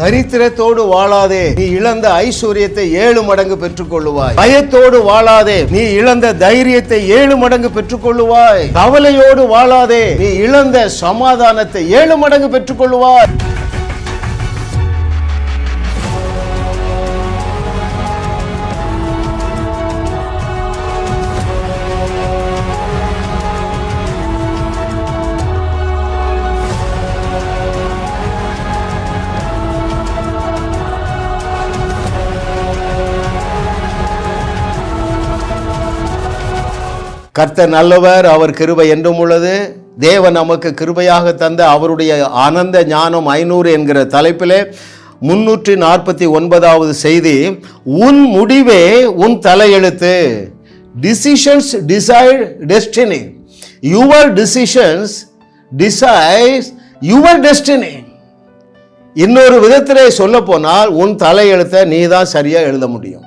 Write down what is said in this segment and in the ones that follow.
தரித்திரத்தோடு வாழாதே, நீ இழந்த ஐஸ்வர்யத்தை 7 மடங்கு பெற்றுக்கொள்ளுவாய். பயத்தோடு வாழாதே, நீ இழந்த தைரியத்தை 7 மடங்கு பெற்றுக்கொள்ளுவாய். கவலையோடு வாழாதே, நீ இழந்த சமாதானத்தை 7 மடங்கு பெற்றுக்கொள்ளுவாய். கர்த்தர் நல்லவர், அவர் கிருபை என்றும் உள்ளது. தேவன் நமக்கு கிருபையாக தந்த அவருடைய ஆனந்த ஞானம் 500 என்கிற தலைப்பிலே 349வது செய்தி, உன் முடிவே உன் தலையெழுத்து. Decisions decide destiny. Your decisions decides your destiny. இன்னொரு விதத்திலே சொல்ல போனால் உன் தலையெழுத்தை நீ தான் சரியா எழுத முடியும்.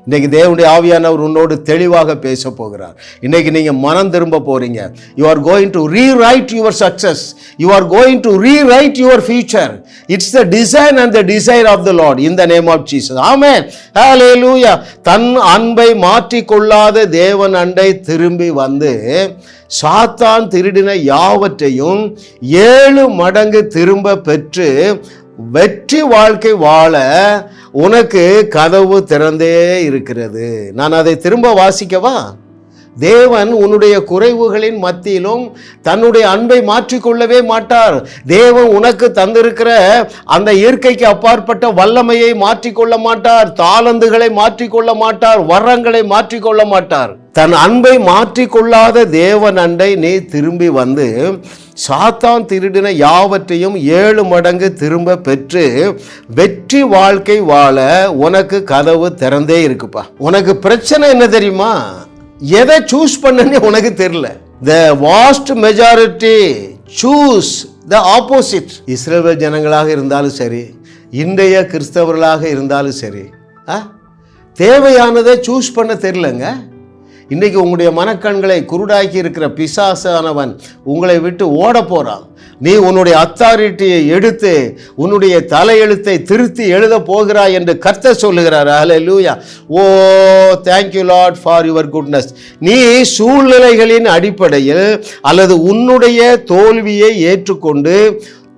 இன்னைக்கு தேவனுடைய ஆவியானவர் உன்னோடு தெளிவாக பேச போகிறார். இன்னைக்கு நீங்க மனம் திரும்ப போறீங்க. You are going to rewrite your success. You are going to rewrite your future. It's the design and the desire of the Lord in the name of Jesus. Amen. Hallelujah. தன் அன்பை மாற்றிக்கொள்ளாத தேவன் அண்டை திரும்பி வந்து சாத்தான் திருடின யாவற்றையும் 7 மடங்கு திரும்ப பெற்று வெற்றி வாழ்க்கை வாழ உனக்கு கதவு திறந்தே இருக்கிறது. நான் அதை திரும்ப வாசிக்கவா? தேவன் உன்னுடைய குறைவுகளின் மத்தியிலும் தன்னுடைய அன்பை மாற்றிக்கொள்ளவே மாட்டார். தேவன் உனக்கு தந்திருக்கிற அந்த இயற்கைக்கு அப்பாற்பட்ட வல்லமையை மாற்றிக்கொள்ள மாட்டார். தாளந்துகளை மாற்றிக்கொள்ள மாட்டார். வரங்களை மாற்றிக்கொள்ள மாட்டார். தன் அன்பை மாற்றிக்கொள்ளாத தேவன் அண்டை நீ திரும்பி வந்து சாத்தான் திருடின யாவற்றையும் 7 மடங்கு திரும்ப பெற்று வெற்றி வாழ்க்கை வாழ உனக்கு கதவு திறந்தே இருக்குப்பா. உனக்கு பிரச்சனை என்ன தெரியுமா? எதை சூஸ் பண்ணனே உனக்கு தெரியல. The vast majority choose the opposite. இஸ்ரவேல் ஜனங்களாக இருந்தாலும் சரி, இன்றைய கிறிஸ்தவர்களாக இருந்தாலும் சரி, தேவையானதை சூஸ் பண்ண தெரியலங்க. இன்னைக்கு உங்களுடைய மனக்கண்களை குருடாக்கி இருக்கிற பிசாசானவன் உங்களை விட்டு ஓட போறான். நீ உன்னுடைய அத்தாரிட்டியை எடுத்து உன்னுடைய தலையெழுத்தை திருத்தி எழுத போகிறாய் என்று கர்த்தர் சொல்லுகிறார். Hallelujah. Oh, thank you Lord for your goodness. நீ சூழ்நிலைகளின் அடிப்படையில் அல்லது உன்னுடைய தோல்வியை ஏற்றுக்கொண்டு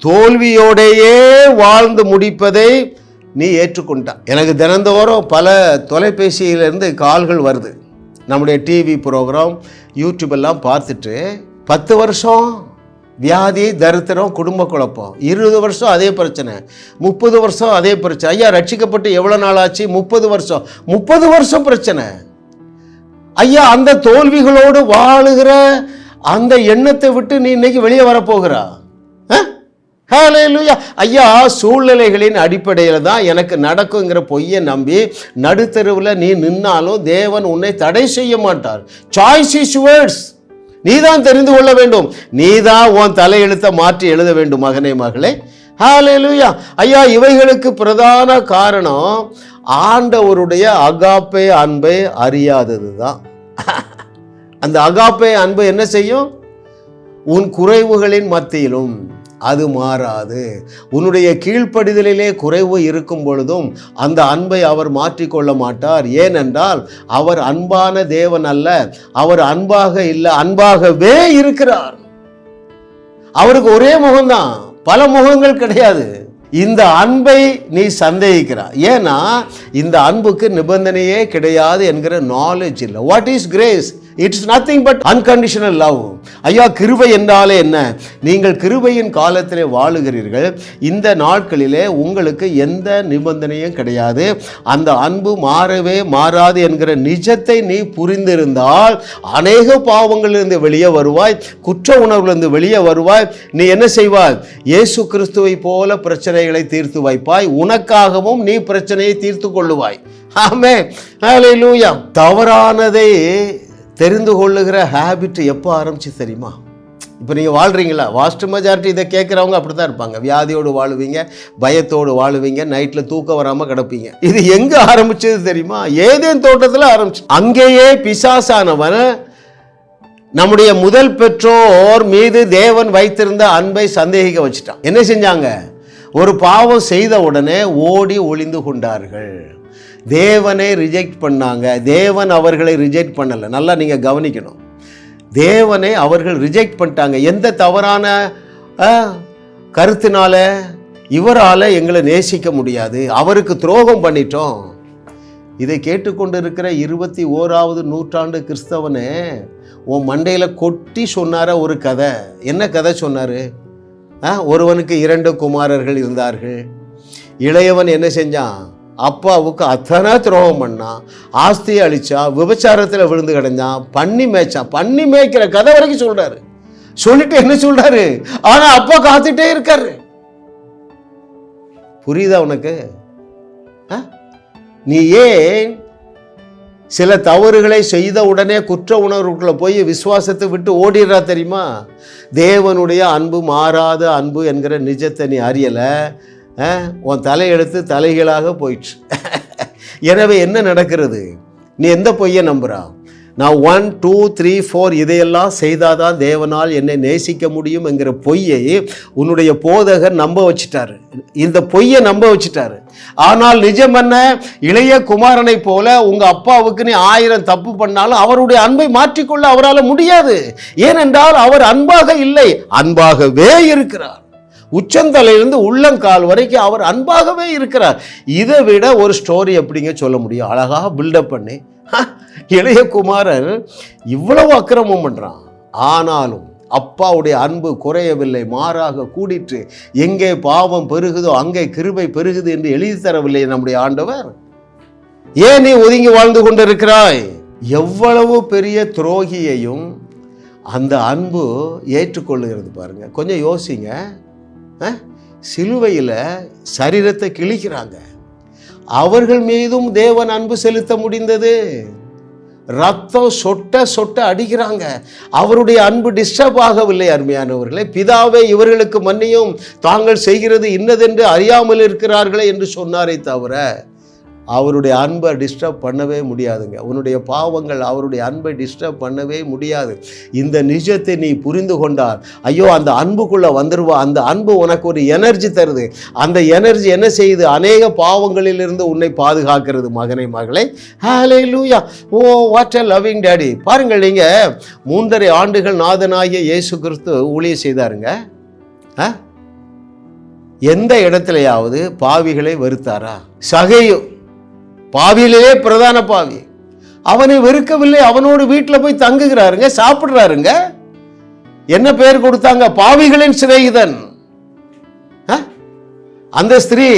தோல்வியோடையே வாழ்ந்து முடிப்பதை நீ ஏற்றுக்கொண்டா. எனக்கு தினந்தோறும் பல தொலைபேசியிலிருந்து கால்கள் வருது. நம்முடைய டிவி ப்ரோக்ராம் யூடியூப் எல்லாம் பார்த்துட்டு 10 வருஷம் வியாதி, தரித்திரம், குடும்ப குழப்பம், 20 வருஷம் அதே பிரச்சனை, 30 வருஷம் அதே பிரச்சனை. ஐயா ரட்சிக்கப்பட்டு எவ்வளோ நாள் ஆச்சு? 30 வருஷம் பிரச்சனை. ஐயா அந்த தோல்விகளோடு வாழுகிற அந்த எண்ணத்தை விட்டு நீ இன்னைக்கு வெளியே வரப்போகிறா? ஹல்லேலூயா. ஐயா சூழ்நிலைகளின் அடிப்படையில் தான் எனக்கு நடக்குங்கிற பொய்யை நம்பி நடுத்தருவில் நீ நின்னாலும் தேவன் உன்னை தடை செய்ய மாட்டார். Choice is yours. நீ தான் தெரிந்து கொள்ள வேண்டும். நீ தான் உன் தலையெழுத்தை மாற்றி எழுத வேண்டும் மகனே, மகளே. ஹல்லேலூயா. ஐயா இவைகளுக்கு பிரதான காரணம் ஆண்டவருடைய அகாப்பே அன்பை அறியாதது தான். அந்த அகாப்பே அன்பு என்ன செய்யும்? உன் குறைவுகளின் மத்தியிலும் அது மாறாது. உன்னுடைய கீழ்ப்படிதலிலே குறைவு இருக்கும் பொழுதும் அந்த அன்பை அவர் மாற்றிக்கொள்ள மாட்டார். ஏனென்றால் அவர் அன்பான தேவன் அல்ல. அவர் அன்பாக இல்லை, அன்பாகவே இருக்கிறார். அவருக்கு ஒரே முகம்தான், பல முகங்கள் கிடையாது. இந்த அன்பை நீ சந்தேகிக்கிறாய். ஏன்னா இந்த அன்புக்கு நிபந்தனையே கிடையாது என்கிற நாலேஜ் இல்லை. What is grace? It's nothing but unconditional love. ஐயா கிருபை என்றாலே என்ன? நீங்கள் கிருபையின் காலத்திலே வாழுகிறீர்கள். இந்த நாட்களிலே உங்களுக்கு எந்த நிபந்தனையும் கிடையாது. அந்த அன்பு மாறவே மாறாது என்கிற நிஜத்தை நீ புரிந்திருந்தால் அநேக பாவங்களிலிருந்து வெளியே வருவாய், குற்ற உணர்விலிருந்து வெளியே வருவாய். நீ என்ன செய்வாய்? இயேசு கிறிஸ்துவை போல பிரச்சனைகளை தீர்த்து வைப்பாய். உனக்காகவும் நீ பிரச்சனையை தீர்த்து கொள்ளுவாய். ஆமென். ஹல்லேலூயா. தவறானதை தெரிந்து கொள்ளுகிற ஹேபிட் எப்போ ஆரம்பிச்சு தெரியுமா? இப்போ நீங்கள் வாழ்கிறீங்களா? வாஸ்ட் மெஜாரிட்டி இதை கேட்குறவங்க அப்படி தான் இருப்பாங்க. வியாதியோடு வாழுவீங்க, பயத்தோடு வாழுவீங்க, நைட்டில் தூக்கம் வராமல் கிடப்பீங்க. இது எங்கே ஆரம்பிச்சது தெரியுமா? ஏதேன் தோட்டத்தில் ஆரம்பிச்சு. அங்கேயே பிசாசானவன் நம்முடைய முதல் பெற்றோர் மீது தேவன் வைத்திருந்த அன்பை சந்தேகிக்க வச்சுட்டான். என்ன செஞ்சாங்க? ஒரு பாவம் செய்த உடனே ஓடி ஒளிந்து கொண்டார்கள். தேவனை ரிஜெக்ட் பண்ணாங்க. தேவன் அவர்களை ரிஜெக்ட் பண்ணலை. நல்லா நீங்கள் கவனிக்கணும். தேவனை அவர்கள் ரிஜெக்ட் பண்ணிட்டாங்க. எந்த தவறான கருத்தினால? இவரால் எங்களை நேசிக்க முடியாது, அவருக்கு துரோகம் பண்ணிட்டோம். இதை கேட்டுக்கொண்டு இருக்கிற 21வது நூற்றாண்டு கிறிஸ்தவனே, உன் மண்டையில் கொட்டி சொன்னார ஒரு கதை. என்ன கதை சொன்னார்? ஒருவனுக்கு 2 குமாரர்கள் இருந்தார்கள். இளையவன் என்ன செஞ்சான்? அப்பாவுக்கு அத்தனை துரோகம் பண்ணான், ஆஸ்தியை அழிச்சான், விபச்சாரத்தில் விழுந்து கிடந்தான், பண்ணி மேய்ச்சான். பண்ணி மேய்க்கிற கதை வரைக்கும் சொல்றாரு. சொல்லிட்டு என்ன சொல்றாரு? ஆனா அப்பா காத்துட்டே இருக்காரு. புரியுதா உனக்கு? நீ ஏன் சில தவறுகளை செய்த உடனே குற்ற உணர்வுக்குள்ள போய் விசுவாசத்தை விட்டு ஓடிடுறா தெரியுமா? தேவனுடைய அன்பு மாறாத அன்பு என்கிற நிஜத்தை நீ அறியலை. உன் தலையெழுத்து தலைகளாக போயிடுச்சு. எனவே என்ன நடக்கிறது? நீ எந்த பொய்யை நம்புறா? நான் 1 2 3 4 இதையெல்லாம் செய்தாதான் தேவனால் என்னை நேசிக்க முடியும் என்கிற பொய்யை உன்னுடைய போதகர் நம்ப வச்சுட்டாரு. இந்த பொய்யை நம்ப வச்சுட்டாரு. ஆனால் நிஜம் என்ன? இளைய குமாரனை போல உங்க அப்பாவுக்கு நீ 1000 தப்பு பண்ணாலும் அவருடைய அன்பை மாற்றிக்கொள்ள அவரால் முடியாது. ஏனென்றால் அவர் அன்பாக இல்லை, அன்பாகவே இருக்கிறார். உச்சந்தலையிலிருந்து உள்ளங்கால் வரைக்கும் அவர் அன்பாகவே இருக்கிறார். இதை விட ஒரு ஸ்டோரி எப்படிங்க சொல்ல முடியும்? அழகாக பில்டப் பண்ணி இளைய குமாரன் இவ்வளவு அக்கிரமம் பண்றான், ஆனாலும் அப்பாவுடைய அன்பு குறையவில்லை, மாறாக கூடிற்று. எங்கே பாவம் பெருகுதோ அங்கே கிருபை பெருகுது என்று எழுதி தரவில்லை நம்முடைய ஆண்டவர். ஏன் நீ ஒதுங்கி வாழ்ந்து கொண்டிருக்கிறாய்? எவ்வளவு பெரிய துரோகியையும் அந்த அன்பு ஏற்றுக்கொள்ளுகிறது பாருங்க. கொஞ்சம் யோசிங்க. சிலுவையில் சரீரத்தை கிழிக்கிறாங்க, அவர்கள் மீதும் தேவன் அன்பு செலுத்த முடிந்தது. ரத்தம் சொட்ட சொட்ட அடிக்கிறாங்க, அவருடைய அன்பு டிஸ்டர்ப் ஆகவில்லை. அருமையானவர்களே, பிதாவே இவர்களுக்கு மன்னியும், தாங்கள் செய்கிறது இன்னதென்று அறியாமல் இருக்கிறார்களே என்று சொன்னாரே தவிர அவருடைய அன்பை டிஸ்டர்ப் பண்ணவே முடியாதுங்க. உன்னுடைய பாவங்கள் அவருடைய அன்பை டிஸ்டர்ப் பண்ணவே முடியாது. இந்த நிஜத்தை நீ புரிந்து கொண்டால், ஐயோ அந்த அன்புக்குள்ளே வந்துடுவா. அந்த அன்பு உனக்கு ஒரு எனர்ஜி தருது. அந்த எனர்ஜி என்ன செய்யுது? அநேக பாவங்களிலிருந்து உன்னை பாதுகாக்கிறது. மகனை மகளே, hallelujah. Oh what a loving daddy. பாருங்கள், நீங்கள் 3.5 ஆண்டுகள் நாதனாகிய இயேசு கிறிஸ்து ஊழியம் செய்தாருங்க. எந்த இடத்துலையாவது பாவிகளை வெறுத்தாரா? சகையு பாவியிலே பிரதான பாவி, அவனை வெறுக்கவில்லை. அவனோடு வீட்டில் போய் தங்குகிறாருங்க, சாப்பிடுறாருங்க. என்ன பெயர் கொடுத்தாங்க? பாவிகளின் சிநேகிதன். அந்த ஸ்திரீ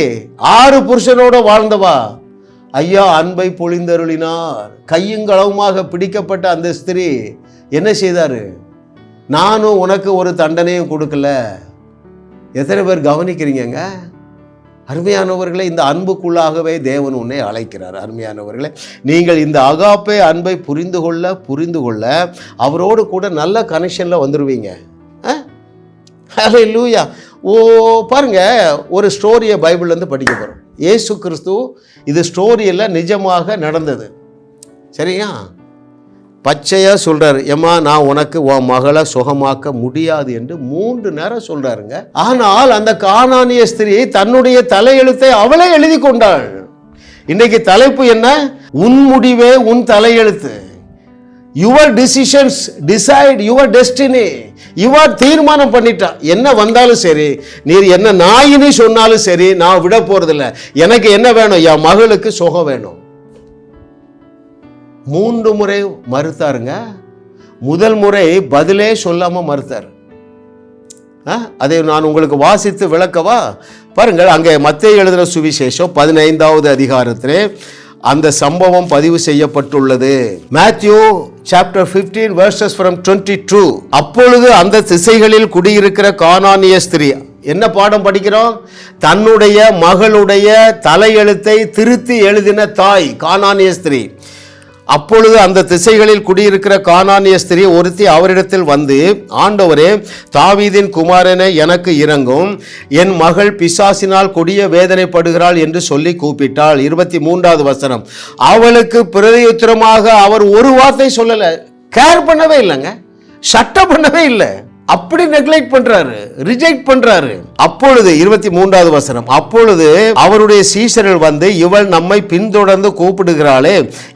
6 புருஷனோட வாழ்ந்தவா. ஐயா அன்பை பொழிந்தருளினார். கையுங்களவுமாக பிடிக்கப்பட்ட அந்த ஸ்திரீ என்ன செய்தாரு? நானும் உனக்கு ஒரு தண்டனையும் கொடுக்கல. எத்தனை பேர் கவனிக்கிறீங்க? அருமையானவர்களே, இந்த அன்புக்குள்ளாகவே தேவன் உன்னை அழைக்கிறார். அருமையானவர்களே, நீங்கள் இந்த அகாப்பே அன்பை புரிந்து கொள்ள அவரோடு கூட நல்ல கனெக்ஷனில் வந்துடுவீங்க. ஹல்லேலூயா. ஓ பாருங்க, ஒரு ஸ்டோரியை பைபிள்லேருந்து படிக்க போகிறோம். இயேசு கிறிஸ்து, இது ஸ்டோரியில் நிஜமாக நடந்தது. சரியா? பச்சையாக சொல்கிறார், ஏம்மா நான் உனக்கு உன் மகளை சுகமாக்க முடியாது என்று 3 நேரம் சொல்கிறாருங்க. ஆனால் அந்த கானானிய ஸ்திரீ தன்னுடைய தலையெழுத்தை அவளே எழுதி கொண்டாள். இன்னைக்கு தலைப்பு என்ன? உன் முடிவே உன் தலையெழுத்து. Your decisions decide your destiny. இவர் தீர்மானம் பண்ணிட்டா. என்ன வந்தாலும் சரி, நீர் என்ன நாயின்னு சொன்னாலும் சரி, நான் விட போறதில்லை. எனக்கு என்ன வேணும்? என் மகளுக்கு சுகம் வேணும். 3 முறை மறுத்தாருங்க. முதல் முறை பதிலே சொல்லாம மறுத்தார். அதை நான் உங்களுக்கு வாசித்து விளக்கவா? பாருங்கள், அங்கே மத்தேயு எழுதின சுவிசேஷம் 15வது அதிகாரத்திலே அந்த சம்பவம் பதிவு செய்யப்பட்டுள்ளது. Matthew chapter 15 verses from 22. அப்பொழுது அந்த திசைகளில் குடியிருக்கிற கானானிய ஸ்திரீ, என்ன பாடம் படிக்கிறோம்? தன்னுடைய மகளுடைய தலையெழுத்தை திருத்தி எழுதின தாய் கானானிய ஸ்திரீ. அப்பொழுது அந்த திசைகளில் குடியிருக்கிற கானானிய ஸ்திரீ ஒருத்தி அவரிடத்தில் வந்து, ஆண்டவரே, தாவீதின் குமாரனே, எனக்கு இரங்கும், என் மகள் பிசாசினால் கொடிய வேதனைப்படுகிறாள் என்று சொல்லி கூப்பிட்டாள். 23வது வசனம். அவளுக்கு பிரதியுத்தரமாக அவர் ஒரு வார்த்தை சொல்லலை. கேர் பண்ணவே இல்லைங்க, சட்டை பண்ணவே இல்லை. அப்படி நெக்லெக்ட் பண்றாரு, ரிஜெக்ட் பண்றாரு. அப்பொழுது 23வது வசனம், அப்பொழுது அவருடைய சீஷர்கள் வந்து, இவள் நம்மை பின்தொடர்ந்து கூப்பிடுகிறாளே,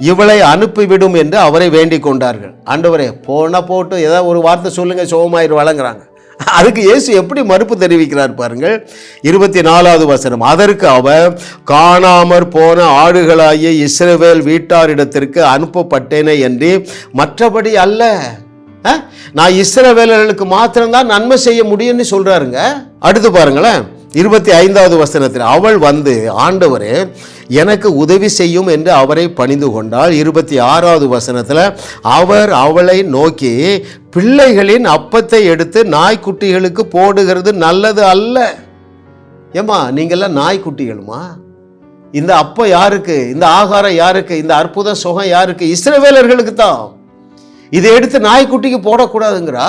இவளை அனுப்பிவிடும் என்று அவரை வேண்டிக் கொண்டார்கள். ஆண்டவரே, போன போட்டு ஏதாவது ஒரு வார்த்தை சொல்லுங்க, சோகமாயிரு வழங்குறாங்க. அதுக்கு இயேசு எப்படி மறுப்பு தெரிவிக்கிறார் பாருங்கள். 24வது வசனம், அதற்கு அவர், காணாமற் போன ஆடுகளாகிய இஸ்ரவேல் வீட்டாரிடத்திற்கு அனுப்பப்பட்டேனே என்று மற்றபடி அல்ல. நான் இஸ்ரவேலர்களுக்கு மாத்திரம்தான் நன்மை செய்ய முடியும்னு சொல்றாருங்க. அடுத்து பாருங்களேன், 25வது வசனத்தில், அவள் வந்து, ஆண்டவரே எனக்கு உதவி செய்யும் என்று அவரை பணிந்து கொண்டாள். 26வது வசனத்தில், அவர் அவளை நோக்கி, பிள்ளைகளின் அப்பத்தை எடுத்து நாய்க்குட்டிகளுக்கு போடுகிறது நல்லது அல்ல. ஏமா, நீங்கள்லாம் நாய்க்குட்டிகளுமா? இந்த அப்பம் யாருக்கு? இந்த ஆகாரம் யாருக்கு? இந்த அற்புத சுகம் யாருக்கு? இஸ்ரவேலர்களுக்கு தான். இதை எடுத்து நாய்க்குட்டிக்கு போடக்கூடாதுங்கிறா.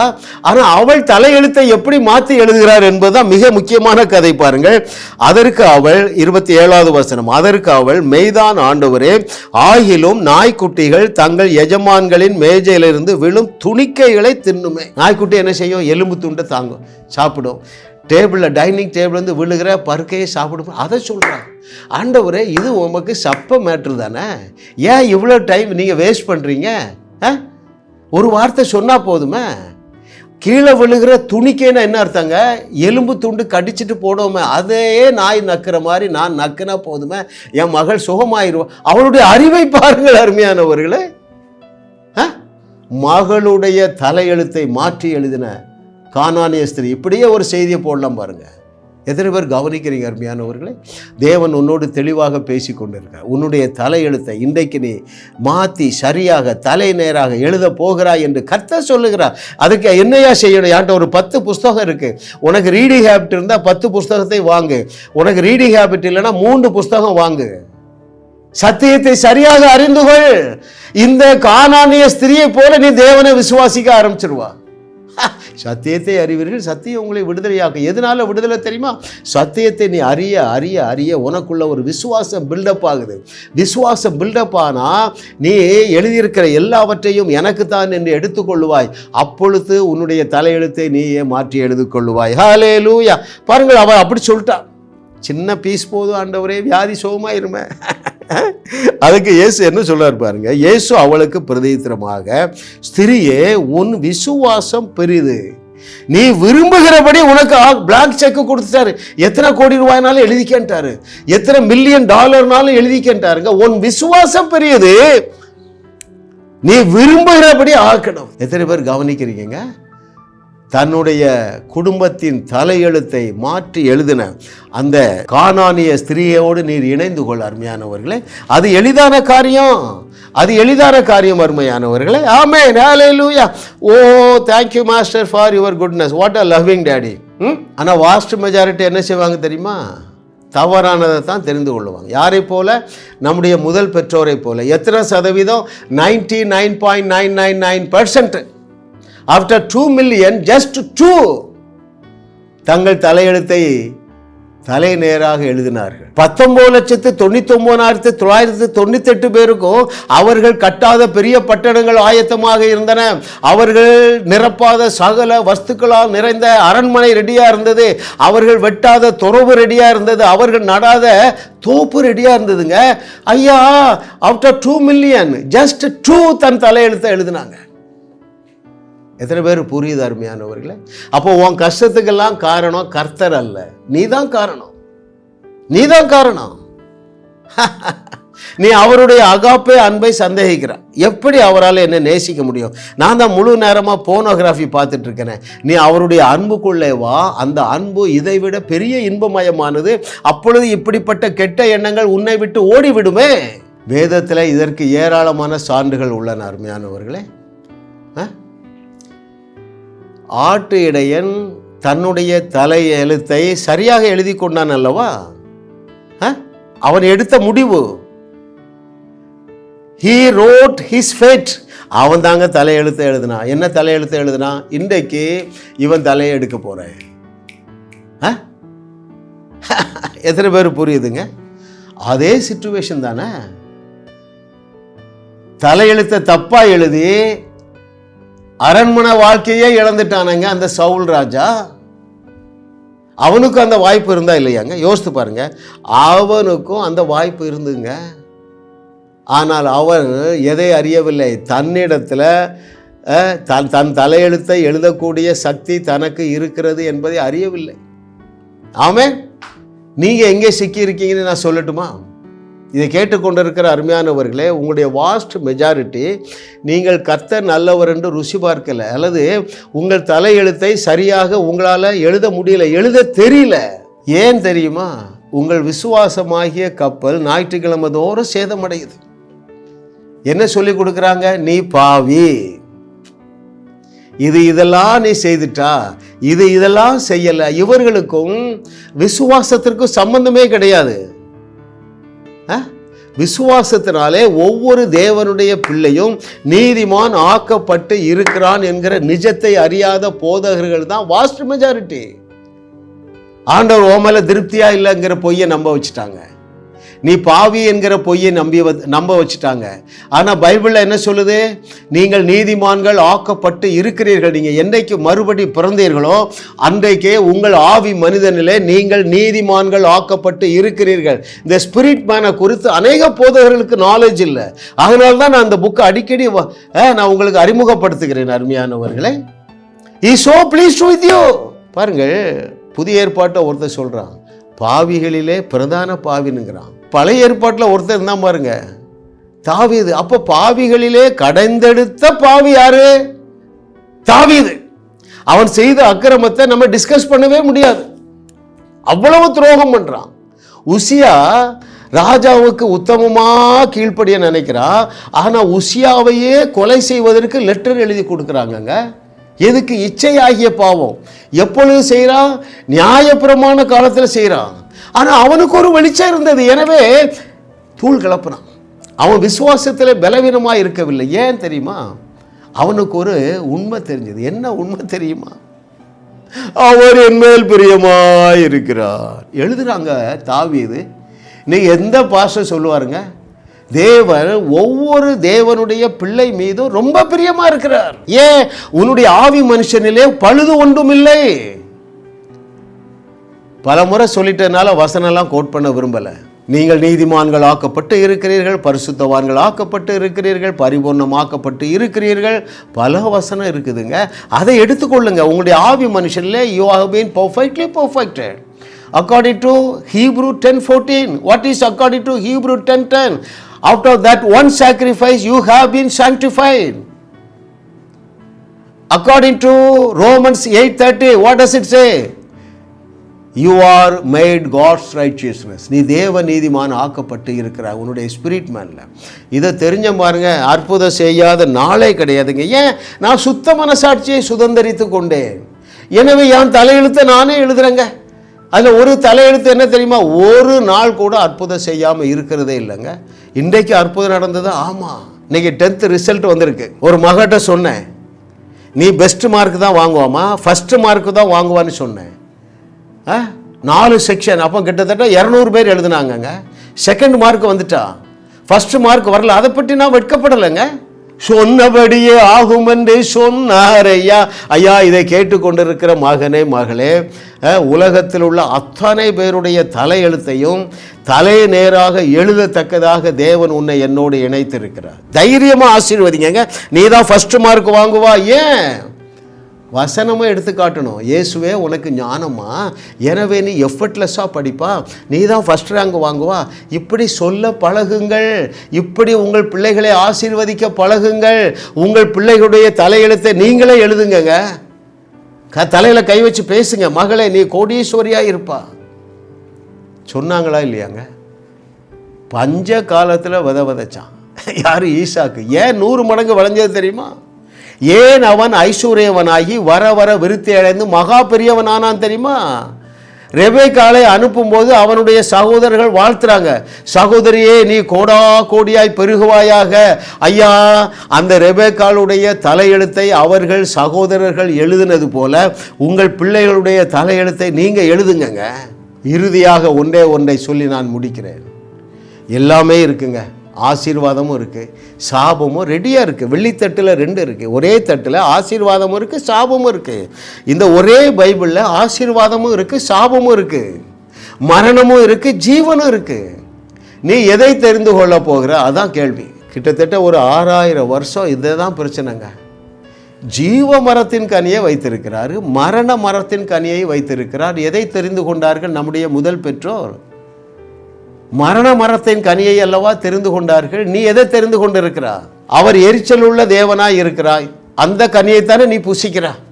ஆனால் அவள் தலையெழுத்தை எப்படி மாற்றி எழுதுகிறார் என்பதுதான் மிக முக்கியமான கதை பாருங்கள். அதற்கு அவள், 27வது வசனம், அதற்கு அவள், மெய்தான் ஆண்டவரே, ஆகிலும் நாய்க்குட்டிகள் தங்கள் எஜமான்களின் மேஜையிலிருந்து விழும் துணிக்கைகளை தின்னுமே. நாய்க்குட்டி என்ன செய்யும்? எலும்பு துண்டை தாங்கும், சாப்பிடும். டேபிளில், டைனிங் டேபிள் வந்து விழுகிற பருக்கையை சாப்பிடும். அதை சொல்கிறாங்க. ஆண்டவரே, இது உமக்கு சப்ப மேட்ரு தானே, ஏன் இவ்வளோ டைம் நீங்கள் வேஸ்ட் பண்ணுறீங்க? ஒரு வார்த்தை சொன்னால் போதுமே. கீழே விழுகிற துணிக்கேன்னு என்ன அர்த்தங்க? எலும்பு துண்டு கடிச்சிட்டு போடுவோமே, அதே நாய் நக்கிற மாதிரி நான் நக்கினா போதுமே, என் மகள் சுகமாயிருவா. அவளுடைய அறிவை பாருங்கள் அருமையானவர்களே. மகளுடைய தலையெழுத்தை மாற்றி எழுதின கானானிய ஸ்திரீ, இப்படியே ஒரு செய்தியை போடலாம் பாருங்க. எத்தனை பேர் கவனிக்கிறீங்க அருமையானவர்களே? தேவன் உன்னோடு தெளிவாக பேசி கொண்டிருக்க, உன்னுடைய தலையெழுத்தை இன்றைக்கு நீ மாற்றி சரியாக தலை நேராக எழுத போகிறாய் என்று கர்த்தர் சொல்லுகிறார். அதுக்கு என்னையா செய்யணும்? யார்கிட்ட ஒரு 10 புஸ்தகம் இருக்கு, உனக்கு ரீடிங் ஹேபிட் இருந்தால் 10 புஸ்தகத்தை வாங்கு. உனக்கு ரீடிங் ஹேபிட் இல்லைன்னா 3 புஸ்தகம் வாங்கு. சத்தியத்தை சரியாக அறிந்து கொள். இந்த கானானிய ஸ்திரியை போல நீ தேவனை விசுவாசிக்க ஆரம்பிச்சிருவா. சத்தியத்தை அறிவீர்கள், சத்தியம் உங்களை விடுதலையாக்கும். எதனால விடுதலை தெரியுமா? சத்தியத்தை நீ அறிய அறிய அறிய உனக்குள்ள ஒரு விசுவாசம் பில்டப் ஆகுது. விசுவாசம் பில்டப் ஆனா நீ எழுதியிருக்கிற எல்லாவற்றையும் எனக்கு தான் என்று எடுத்துக்கொள்ளுவாய். அப்பொழுது உன்னுடைய தலையெழுத்தை நீயே மாற்றி எடுத்துக்கொள்ளுவாய். ஹல்லேலூயா. பாருங்கள், அவள் அப்படி சொல்லிட்டா, சின்ன பீஸ் போதும் ஆண்டவரே, வியாதி சுகமாயிருமே. அதுக்கு இயேசு என்ன சொல்றாரு பாருங்க. இயேசு அவளுக்கு பிரதித்திரமாக, ஸ்திரியே, உன் விசுவாசம் பெரிது, நீ விரும்புகிறபடி உனக்கு பிளாங்க் செக் கொடுத்துட்டாரு. எத்தனை கோடி ரூபாய்னாலும் எழுதிக்கிட்டாரு, எத்தனை $1,000,000 எழுதிக்கிட்டாருங்க. உன் விசுவாசம் பெரியது, நீ விரும்புகிறபடி ஆக்கணும். எத்தனை பேர் கவனிக்கிறீங்க? தன்னுடைய குடும்பத்தின் தலையெழுத்தை மாற்றி எழுதின அந்த கானானிய ஸ்திரீயோடு நீர் இணைந்து கொள்ள அருமையானவர்களே. அது எளிதான காரியம், அது எளிதான காரியம் அருமையானவர்களே. ஆமென், ஹல்லேலூயா. ஓ, thank you master for your goodness, what a loving daddy. ஆனால் வாஸ்ட் மெஜாரிட்டி என்ன செய்வாங்க தெரியுமா? தவறானதை தான் தெரிந்து கொள்ளுவாங்க. யாரை போல? நம்முடைய முதல் பெற்றோரை போல. எத்தனை சதவீதம்? 99.999%. After 2 million, just 2 தங்கள் தலையெழுத்தை தலை நேராக எழுதினார்கள். 19,99,998 பேருக்கும் அவர்கள் கட்டாத பெரிய பட்டணங்கள் ஆயத்தமாக இருந்தன. அவர்கள் நிரப்பாத சகல வஸ்துக்களால் நிறைந்த அரண்மனை ரெடியா இருந்தது. அவர்கள் வெட்டாத துறவு ரெடியா இருந்தது. அவர்கள் நடாத தோப்பு ரெடியா இருந்ததுங்க. ஐயா, ஆஃப்டர் 2 million, just 2 தன் தலையெழுத்தை எழுதினாங்க. எத்தனை பேர் புரியுது அருமையானவர்களே? அப்போ உன் கஷ்டத்துக்கெல்லாம் காரணம் கர்த்தர் அல்ல, நீதான் காரணம், நீதான் காரணம். நீ அவருடைய அகாப்பே அன்பை சந்தேகிக்கிறாய். எப்படி அவரால் என்ன நேசிக்க முடியும்? நான் தான் முழு நேரமாக போனோகிராஃபி பார்த்துட்டு இருக்கேன். நீ அவருடைய அன்புக்குள்ளே வா. அந்த அன்பு இதைவிட பெரிய இன்பமயமானது. அப்பொழுது இப்படிப்பட்ட கெட்ட எண்ணங்கள் உன்னை விட்டு ஓடிவிடுமே. வேதத்தில் இதற்கு ஏராளமான சான்றுகள் உள்ளன அருமையானவர்களே. ஆட்டு இடையன் தன்னுடைய தலை எழுத்தை சரியாக எழுதி கொண்டான் அல்லவா? அவன் எடுத்த முடிவு, he wrote his fate. அவன் தாங்க தலையெழுத்தை எழுதினான். என்ன தலையெழுத்தை எழுதினான்? இன்றைக்கு இவன் தலையை எடுக்க போறேன். எத்தனை பேர் புரியுதுங்க? அதே சிச்சுவேஷன் தானே. தலையெழுத்தை தப்பா எழுதி அரண்மனை வாழ்க்கையே இழந்துட்டானுங்க அந்த சவுல் ராஜா. அவனுக்கும் அந்த வாய்ப்பு இருந்தா இல்லையாங்க? யோசித்து பாருங்க. அவனுக்கும் அந்த வாய்ப்பு இருந்துங்க. ஆனால் அவன் எதை அறியவில்லை? தன்னிடத்தில் தன் தலையெழுத்தை எழுதக்கூடிய சக்தி தனக்கு இருக்கிறது என்பதை அறியவில்லை. ஆமென். நீங்க எங்கே சிக்கி இருக்கீங்கன்னு நான் சொல்லட்டுமா? இதை கேட்டுக்கொண்டிருக்கிற அருமையானவர்களே, உங்களுடைய வாஸ்ட் மெஜாரிட்டி நீங்கள் கர்த்தர் நல்லவர் என்று ருசி பார்க்கல, அல்லது உங்கள் தலையெழுத்தை சரியாக உங்களால் எழுத முடியல, எழுத தெரியல. ஏன் தெரியுமா? உங்கள் விசுவாசமாகிய கப்பல் ஞாயிற்றுக்கிழமை தோறும் சேதமடையுது. என்ன சொல்லி கொடுக்குறாங்க? நீ பாவி, இதெல்லாம் நீ செய்துட்டா, இதெல்லாம் செய்யல. இவர்களுக்கும் விசுவாசத்திற்கும் சம்பந்தமே கிடையாது. விசுவாசத்தினாலே ஒவ்வொரு தேவனுடைய பிள்ளையும் நீதிமான் ஆக்கப்பட்டு இருக்கிறான் என்கிற நிஜத்தை அறியாத போதகர்கள் தான் வாஸ்ட் மெஜாரிட்டி. ஆண்டவர் ஓமல திருப்தியா இல்லைங்கிற பொய்யை நம்ப வச்சுட்டாங்க. நீ பாவி என்கிற பொய்யை நம்ப வச்சுட்டாங்க. ஆனா பைபிள்ல என்ன சொல்லுது? நீங்கள் நீதிமான்கள் ஆக்கப்பட்டு இருக்கிறீர்கள். நீங்க என்றைக்கு மறுபடி பிறந்தீர்களோ அன்றைக்கே உங்கள் ஆவி மனிதனிலே நீங்கள் நீதிமான்கள் ஆக்கப்பட்டு இருக்கிறீர்கள். இந்த ஸ்பிரிட் மேனை குறித்து அநேக போதகர்களுக்கு நாலேஜ் இல்லை. அதனால தான் நான் அந்த புக்கை அடிக்கடி நான் உங்களுக்கு அறிமுகப்படுத்துகிறேன். அருமையானவர்களே, he so pleased with you. பாருங்கள், புதிய ஏற்பாட்டை ஒருத்தர் சொல்றான், பாவிகளிலே பிரதான பாவினுங்கிறான். பழைய ஏற்பாட்டில் ஒருத்தர் இருந்தான் பாருங்க, தாவீது. அப்போ பாவிகளிலே கடைந்தெடுத்த பாவி யாரு? தாவீது. அவன் செய்த அக்கிரமத்தை நம்ம டிஸ்கஸ் பண்ணவே முடியாது, அவ்வளவு துரோகம் பண்றான். உசியா ராஜாவுக்கு உத்தமமா கீழ்ப்படிய நினைக்கிறா, ஆனா உசியாவையே கொலை செய்வதற்கு லெட்டர் எழுதி கொடுக்குறாங்க. எதுக்கு? இச்சை ஆகிய பாவம். எப்பொழுது செய்யறான்? நியாயப்பிரமாண காலத்தில் செய்யறான். ஆனா அவனுக்கு ஒரு வெளிச்சம் இருந்தது, எனவே தூள் கிளப்புனான். அவன் விசுவாசத்தில் பலவீனமா இருக்கவில்லை. ஏன் தெரியுமா? அவனுக்கு ஒரு உண்மை தெரிஞ்சது. என்ன உண்மை தெரியுமா? அவர் என் மேல் பிரியமாய் இருக்கிறார் எழுதுறாங்க தாவீது. நீ எந்த பாஸ்டர் சொல்லுவாருங்க? தேவன் ஒவ்வொரு தேவனுடைய பிள்ளை மீதும் ரொம்ப பிரியமா இருக்கிறார். ஏன்? உன்னுடைய ஆவி மனுஷனிலே பழுது ஒன்றும் இல்லை. பல முறை சொல்லிட்டதுனால வசனம்லாம் கோட் பண்ண விரும்பல. நீங்கள் நீதிமான்கள் ஆக்கப்பட்டு இருக்கிறீர்கள், பரிசுத்தவான்கள் ஆக்கப்பட்டு இருக்கிறீர்கள், பரிபூர்ணமாக்கப்பட்டு இருக்கிறீர்கள், பல வசனம் இருக்குதுங்க. அதை எடுத்துக்கொள்ளுங்க. உங்களுடைய ஆவி மனுஷனிலே you have been perfectly perfected according to Hebrew 10:14. What is according to Hebrew 10:10? Out of that one sacrifice you have been sanctified. According to Romans 8:30, what does it say? You are made God's righteousness. நீ தேவ நீதிமான் ஆக்கப்பட்டு இருக்கிறாய் உன்னுடைய spirit மேன்ல. இதை தெரிஞ்ச பாருங்க, அற்புதம் செய்யாத நாளே கிடையாதுங்க. ஏன்? நான் சுத்த மனசாட்சியை சுதந்திரித்து கொண்டேன். எனவே என் தலையெழுத்தை நானே எழுதுறேங்க. அதில் ஒரு தலையெழுத்து என்ன தெரியுமா? ஒரு நாள் கூட அற்புதம் செய்யாமல் இருக்கிறதே இல்லைங்க. இன்றைக்கு அற்புதம் நடந்தது. ஆமாம், இன்னைக்கு 10th ரிசல்ட் வந்திருக்கு. ஒரு மகிட்ட சொன்னேன், நீ பெஸ்ட் மார்க் தான் வாங்குவாமா, ஃபஸ்ட்டு மார்க்கு தான் வாங்குவான்னு சொன்னேன். 4 செக்ஷன், அப்போ கிட்டத்தட்ட 200 பேர் எழுதுனாங்கங்க. செகண்ட் மார்க் வந்துட்டா, ஃபர்ஸ்ட் மார்க் வரல. அதை பற்றி நான் வெட்கப்படலைங்க. சொன்னபடியே ஆகும் என்று சொன்னார் ஐயா. ஐயா, இதை கேட்டுக்கொண்டிருக்கிற மகனே மகளே, உலகத்தில் உள்ள அத்தனை பேருடைய தலையெழுத்தையும் தலை நேராக எழுதத்தக்கதாக தேவன் உன்னை என்னோடு இணைத்திருக்கிறார். தைரியமா ஆசீர்வதிங்க. நீ தான் ஃபர்ஸ்ட் மார்க் வாங்குவா. ஏன்? வசனமாக எடுத்து காட்டணும். இயேசுவே உனக்கு ஞானமா, எனவே நீ எஃபர்ட்லெஸ்ஸாக படிப்பா, நீ தான் ஃபஸ்ட் ரேங்க் வாங்குவா. இப்படி சொல்ல பழகுங்கள். இப்படி உங்கள் பிள்ளைகளை ஆசீர்வதிக்க பழகுங்கள். உங்கள் பிள்ளைகளுடைய தலையெழுத்தை நீங்களே எழுதுங்க. தலையில் கை வச்சு பேசுங்க. மகளே, நீ கோடீஸ்வரியாக இருப்பா. சொன்னாங்களா இல்லையாங்க? பஞ்ச காலத்தில் விதைச்சான் யார்? ஈசாக்கு. ஏன் 100 மடங்கு விளைஞ்சது தெரியுமா? ஏன் அவன் ஐஸ்வர்யவனாகி வர வர விருத்தி அடைந்து மகா பெரியவனானான் தெரியுமா? ரெபேக்காளை அனுப்பும்போது அவனுடைய சகோதரர்கள் வாழ்த்துறாங்க, சகோதரியே நீ கோடா கோடியாய் பெருகுவாயாக. ஐயா, அந்த ரெபேக்காளுடைய தலையெழுத்தை அவர்கள் சகோதரர்கள் எழுதினது போல உங்கள் பிள்ளைகளுடைய தலையெழுத்தை நீங்க எழுதுங்க. இறுதியாக ஒன்றை சொல்லி நான் முடிக்கிறேன். எல்லாமே இருக்குங்க. ஆசீர்வாதமும் இருக்குது, சாபமும் ரெடியாக இருக்குது. வெள்ளித்தட்டில் 2 இருக்குது. ஒரே தட்டில் ஆசீர்வாதமும் இருக்குது, சாபமும் இருக்குது. இந்த ஒரே பைபிளில் ஆசீர்வாதமும் இருக்குது, சாபமும் இருக்குது, மரணமும் இருக்குது, ஜீவனும் இருக்குது. நீ எதை தெரிந்து கொள்ள போகிற? அதான் கேள்வி. கிட்டத்தட்ட ஒரு 6000 வருஷம் இதே தான் பிரச்சனைங்க. ஜீவ மரத்தின் கனியை வைத்திருக்கிறார், மரண மரத்தின் கனியை வைத்திருக்கிறார். எதை தெரிந்து கொண்டார்கள் நம்முடைய முதல் பெற்றோர்? மரண மரத்தின் கனியை அல்லவா தெரிந்து கொண்டார்கள். நீ எதை தெரிந்து கொண்டிருக்கிறாய்? அவர் எரிச்சல் உள்ள தேவனாய் இருக்கிறாய், அந்த கனியைத்தானே நீ புசிக்கிறாய்.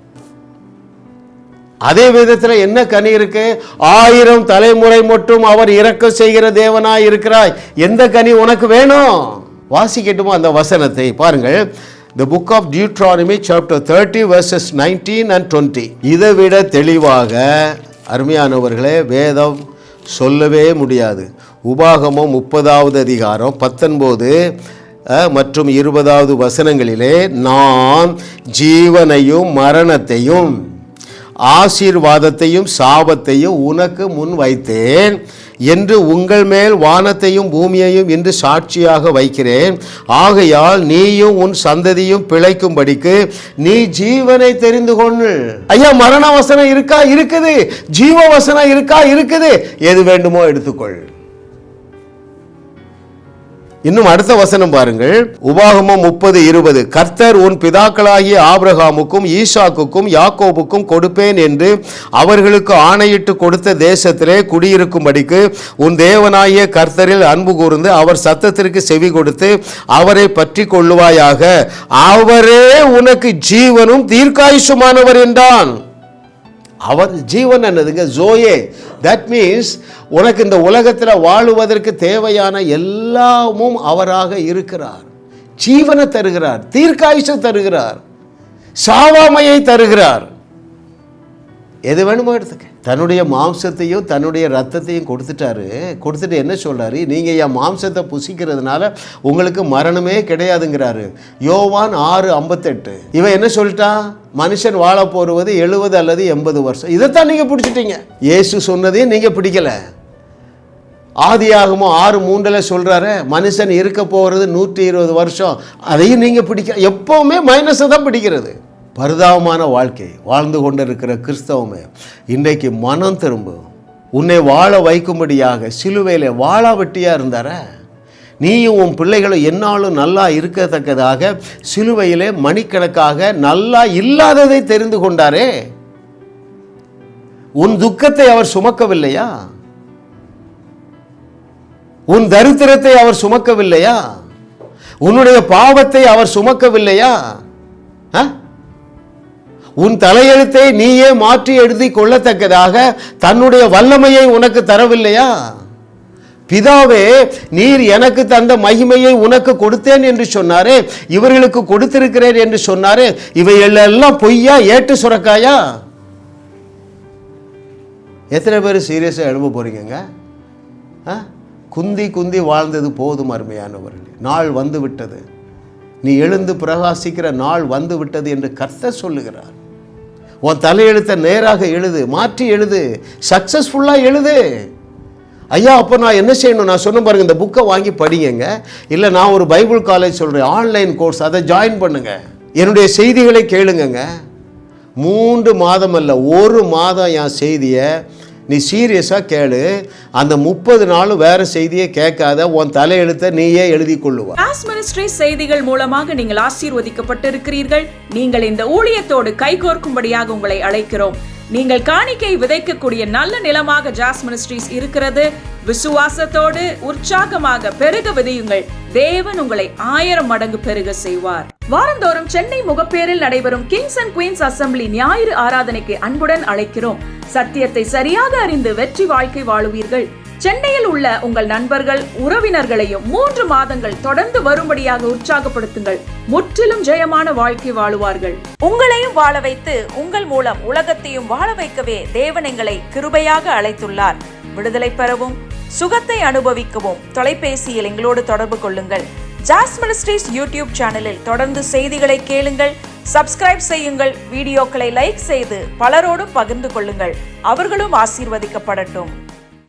அதே விதத்தில் என்ன கனி இருக்கு? 1000 தலைமுறை மட்டும் அவர் இரக்கம் செய்கிற தேவனாய் இருக்கிறாய். எந்த கனி உனக்கு வேணும்? வாசிக்கட்டுமா அந்த வசனத்தை பாருங்கள். The book of Deuteronomy chapter 30 verses 19 and 20. இதை விட தெளிவாக அருமையானவர்களே வேதம் சொல்லவே முடியாது. உபாகமம் 30வது அதிகாரம் 19 மற்றும் 20வது வசனங்களிலே, நான் ஜீவனையும் மரணத்தையும் ஆசீர்வாதத்தையும் சாபத்தையும் உனக்கு முன் வைத்தேன் என்று உங்கள் மேல் வானத்தையும் பூமியையும் இன்று சாட்சியாக வைக்கிறேன். ஆகையால் நீயும் உன் சந்ததியும் பிழைக்கும்படிக்கு நீ ஜீவனை தெரிந்து கொள். ஐயா, மரண வசனம் இருக்கா? இருக்குது. ஜீவ வசனம் இருக்கா? இருக்குது. எது வேண்டுமோ எடுத்துக்கொள். இன்னும் அடுத்த வசனம் பாருங்கள். உபாகமம் 30:20. கர்த்தர் உன் பிதாக்களாகிய ஆபிரகாமுக்கும் ஈசாக்குக்கும் யாக்கோபுக்கும் கொடுப்பேன் என்று அவர்களுக்கு ஆணையிட்டு கொடுத்த தேசத்திலே குடியிருக்கும்படிக்கு உன் தேவனாகிய கர்த்தரில் அன்பு கூர்ந்து அவர் சத்தத்திற்கு செவி கொடுத்து அவரை பற்றி கொள்ளுவாயாக. அவரே உனக்கு ஜீவனும் தீர்க்காயுசுமானவர் என்றான். அவர் ஜீவன் என்னதுங்க? ஜோயே. தட் மீன்ஸ் உனக்கு இந்த உலகத்தில் வாழுவதற்கு தேவையான எல்லாமும் அவராக இருக்கிறார். ஜீவனை தருகிறார், தீர்க்காயுசை தருகிறார், சாவாமையை தருகிறார். எது வேணுமோ எடுத்துக்க. தன்னுடைய மாம்சத்தையும் தன்னுடைய ரத்தத்தையும் கொடுத்துட்டாரு. கொடுத்துட்டு என்ன சொல்றாரு? நீங்க என் மாம்சத்தை புசிக்கிறதுனால உங்களுக்கு மரணமே கிடையாதுங்கிறாரு. யோவான் 6:58. இவன் என்ன சொல்லிட்டான்? மனுஷன் வாழ போறது 70 அல்லது 80 வருஷம். இதைத்தான் நீங்க பிடிச்சிட்டீங்க. இயேசு சொன்னதையும் நீங்க பிடிக்கல. ஆதியாகமம் 6:3 சொல்றாரு மனுஷன் இருக்க போறது 120 வருஷம். அதையும் நீங்க பிடிக்க. எப்பவுமே மைனஸை தான் பிடிக்கிறது. பரிதாபமான வாழ்க்கை வாழ்ந்து கொண்டிருக்கிற கிறிஸ்தவமே, இன்றைக்கு மனம் திரும்பும். உன்னை வாழ வைக்கும்படியாக சிலுவையில் வாழாவட்டியா இருந்தார. நீயும் உன் பிள்ளைகளும் என்னாலும் நல்லா இருக்கத்தக்கதாக சிலுவையிலே மணிக்கணக்காக நல்லா இல்லாததை தெரிந்து கொண்டாரே. உன் துக்கத்தை அவர் சுமக்கவில்லையா? உன் தரித்திரத்தை அவர் சுமக்கவில்லையா? உன்னுடைய பாவத்தை அவர் சுமக்கவில்லையா? உன் தலையெழுத்தை நீயே மாற்றி எழுதி கொள்ளத்தக்கதாக தன்னுடைய வல்லமையை உனக்கு தரவில்லையா? பிதாவே, நீர் எனக்கு தந்த மகிமையை உனக்கு கொடுத்தேன் என்று சொன்னாரே, இவர்களுக்கு கொடுத்திருக்கிறேன் என்று சொன்னாரே, இவையெல்லாம் பொய்யா, ஏட்டு சுரக்காயா? எத்தனை பேர் சீரியஸாக எழும்ப போறீங்க? குந்தி குந்தி வாழ்ந்தது போதும் அருமையானவர்களே. நாள் வந்து விட்டது, நீ எழுந்து பிரகாசிக்கிற நாள் வந்து விட்டது என்று கர்த்தர் சொல்லுகிறார். உன் தலையெழுத்தை நேராக எழுது, மாற்றி எழுது, சக்சஸ்ஃபுல்லாக எழுது. ஐயா, அப்போ நான் என்ன செய்யணும்? நான் சொன்ன பாருங்க, இந்த புக்கை வாங்கி படிங்க. இல்லை, நான் ஒரு பைபிள் காலேஜ் சொல்கிறேன், ஆன்லைன் கோர்ஸ், அதை ஜாயின் பண்ணுங்க. என்னுடைய செய்திகளை கேளுங்க. 3 மாதம் அல்ல, 1 மாதம் என் செய்தியை நீ சீரியஸாக கேளு. அந்த 30 நாள் வேற செய்தியை கேட்காத, உன் தலையெழுத்தை நீயே எழுதி கொள்ளுவா. ஜாஸ் மினிஸ்ட்ரிஸ் செய்திகள் மூலமாக நீங்கள் ஆசீர்வதிக்கப்பட்டிருக்கிறீர்கள். நீங்கள் இந்த ஊழியத்தோடு கைகோர்க்கும்படியாக உங்களை அழைக்கிறோம். நீங்கள் காணிக்கை விதைக்கக்கூடிய நல்ல நிலமாக ஜாஸ் மினிஸ்ட்ரிஸ் இருக்கிறது. விசுவாசத்தோடு உற்சாகமாக பெருக விதையுங்கள். தேவன் உங்களை 1000 மடங்கு பெருக செய்வார். வாரந்தோறும் சென்னை முகப்பேரில் நடைபெறும் கிங்ஸ் அண்ட் குயின்ஸ் அசம்பிளி ஞாயிறு ஆராதனைக்கு அன்புடன் அழைக்கிறோம். சத்தியத்தை சரியாக அறிந்து வெற்றி வாழ்க்கை வாழுவீர்கள். சென்னையில் உள்ள உங்கள் நண்பர்கள் உறவினர்களையும் 3 மாதங்கள் தொடர்ந்து வரும்படியாக உற்சாகப்படுத்துங்கள். முற்றிலும் ஜெயமான வாழ்க்கை வாழுவார்கள். உங்களையும் வாழ வைத்து உங்கள் மூலம் உலகத்தையும் வாழ வைக்கவே தேவன் எங்களை கிருபையாக அழைத்துள்ளார். விடுதலை பெறவும் சுகத்தை அனுபவிக்கவும் தொலைபேசியில் எங்களோடு தொடர்பு கொள்ளுங்கள். ஜாஸ் மினிஸ்ட்ரிஸ் யூடியூப் சேனலில் தொடர்ந்து செய்திகளை கேளுங்கள். சப்ஸ்கிரைப் செய்யுங்கள். வீடியோக்களை லைக் செய்து பலரோடு பகிர்ந்து கொள்ளுங்கள். அவர்களும் ஆசீர்வதிக்கப்படட்டும்.